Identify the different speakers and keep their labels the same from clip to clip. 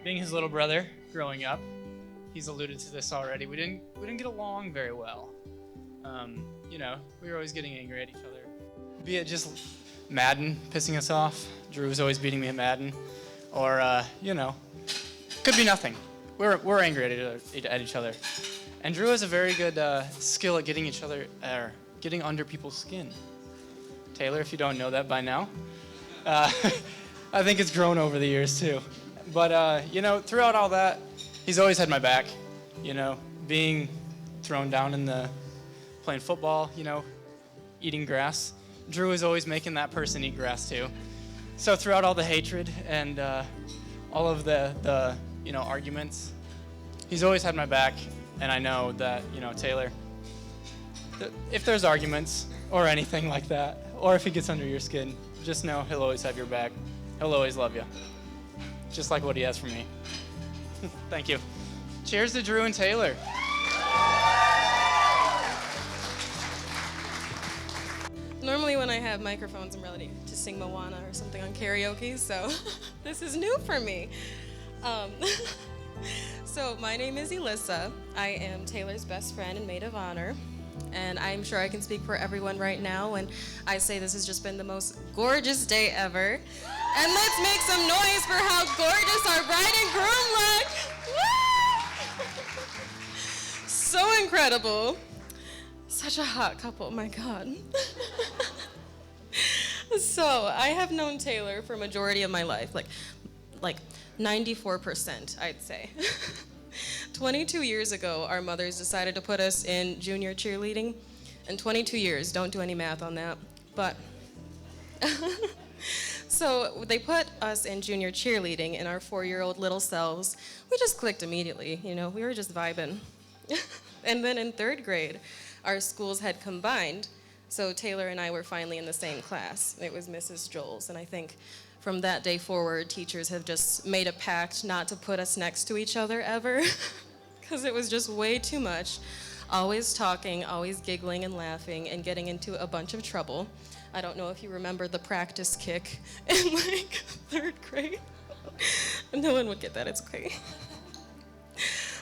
Speaker 1: being his little brother growing up, he's alluded to this already. We didn't get along very well. We were always getting angry at each other. Be it just Madden pissing us off. Drew was always beating me at Madden, or could be nothing. We're angry at each other. And Drew has a very good skill at getting under people's skin. Taylor, if you don't know that by now, I think it's grown over the years too. But throughout all that, he's always had my back. Being thrown down in the playing football, eating grass. Drew is always making that person eat grass too. So throughout all the hatred and all of the arguments, he's always had my back. And I know that, Taylor, if there's arguments or anything like that, or if he gets under your skin, just know he'll always have your back. He'll always love you. Just like what he has for me. Thank you. Cheers to Drew and Taylor.
Speaker 2: Normally when I have microphones, I'm ready to sing Moana or something on karaoke, so this is new for me. So my name is Elissa. I am Taylor's best friend and maid of honor. And I'm sure I can speak for everyone right now when I say this has just been the most gorgeous day ever. And let's make some noise for how gorgeous our bride and groom look. Woo! So incredible. Such a hot couple, my God. So I have known Taylor for a majority of my life, like 94%, I'd say. 22 years ago, our mothers decided to put us in junior cheerleading. And 22 years, don't do any math on that. But, so they put us in junior cheerleading and our 4-year-old little selves, we just clicked immediately, we were just vibing. And then in 3rd grade, our schools had combined, so Taylor and I were finally in the same class. It was Mrs. Joel's, and I think from that day forward, teachers have just made a pact not to put us next to each other ever, because it was just way too much. Always talking, always giggling and laughing, and getting into a bunch of trouble. I don't know if you remember the practice kick in 3rd grade. No one would get that, it's okay.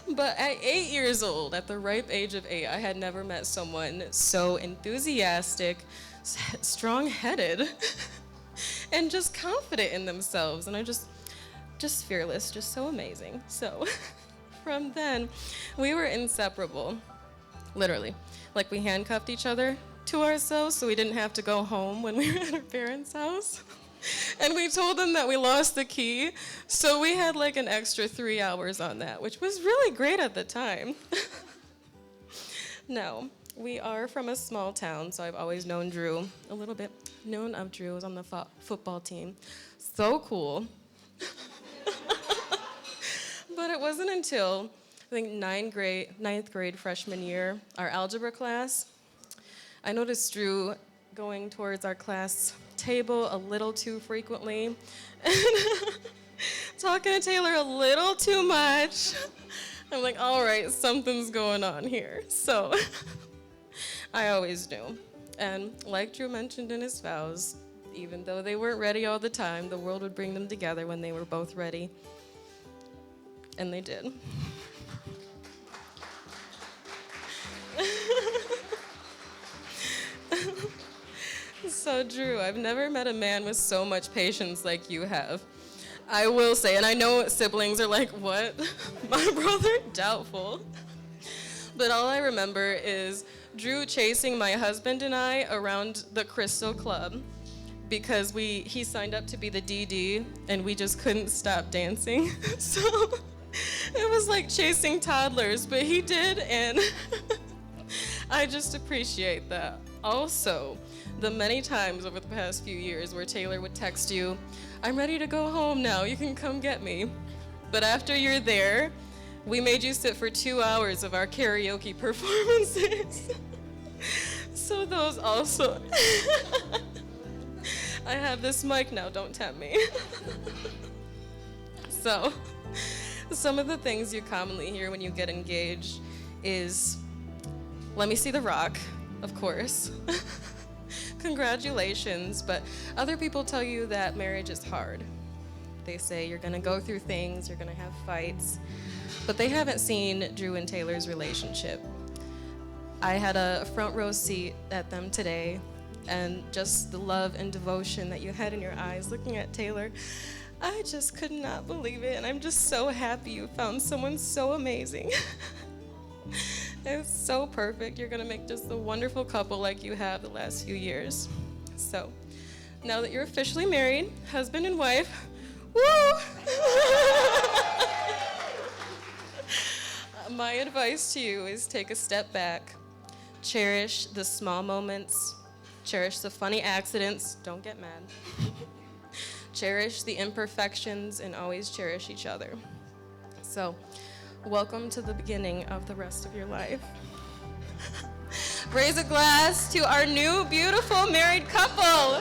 Speaker 2: But at 8 years old, at the ripe age of 8, I had never met someone so enthusiastic, strong-headed, and just confident in themselves. And I just fearless, just so amazing. So from then, we were inseparable, literally. Like we handcuffed each other to ourselves so we didn't have to go home when we were at our parents' house. And we told them that we lost the key, so we had like an extra 3 hours on that, which was really great at the time. No, we are from a small town, so I've always known Drew a little bit. Known of Drew, was on the football team. So cool. But it wasn't until, I think, ninth grade freshman year, our algebra class, I noticed Drew going towards our class table a little too frequently and talking to Taylor a little too much. I'm like, all right, something's going on here. So I always knew. And like Drew mentioned in his vows, even though they weren't ready all the time, the world would bring them together when they were both ready. And they did. So Drew, I've never met a man with so much patience like you have. I will say, and I know siblings are like, what? My brother? Doubtful. But all I remember is Drew chasing my husband and I around the Crystal Club because he signed up to be the DD and we just couldn't stop dancing. So it was like chasing toddlers, but he did, and I just appreciate that. Also, the many times over the past few years where Taylor would text you, I'm ready to go home now, you can come get me. But after you're there, we made you sit for 2 hours of our karaoke performances. So those also. I have this mic now, don't tempt me. So, some of the things you commonly hear when you get engaged is, let me see the rock, of course. Congratulations, but other people tell you that marriage is hard. They say you're gonna go through things, you're gonna have fights, but they haven't seen Drew and Taylor's relationship. I had a front row seat at them today, and just the love and devotion that you had in your eyes looking at Taylor, I just could not believe it, and I'm just so happy you found someone so amazing. It's so perfect. You're gonna make just a wonderful couple like you have the last few years. So, now that you're officially married, husband and wife, woo! My advice to you is take a step back. Cherish the small moments. Cherish the funny accidents. Don't get mad. Cherish the imperfections and always cherish each other. So, welcome to the beginning of the rest of your life. Raise a glass to our new beautiful married couple.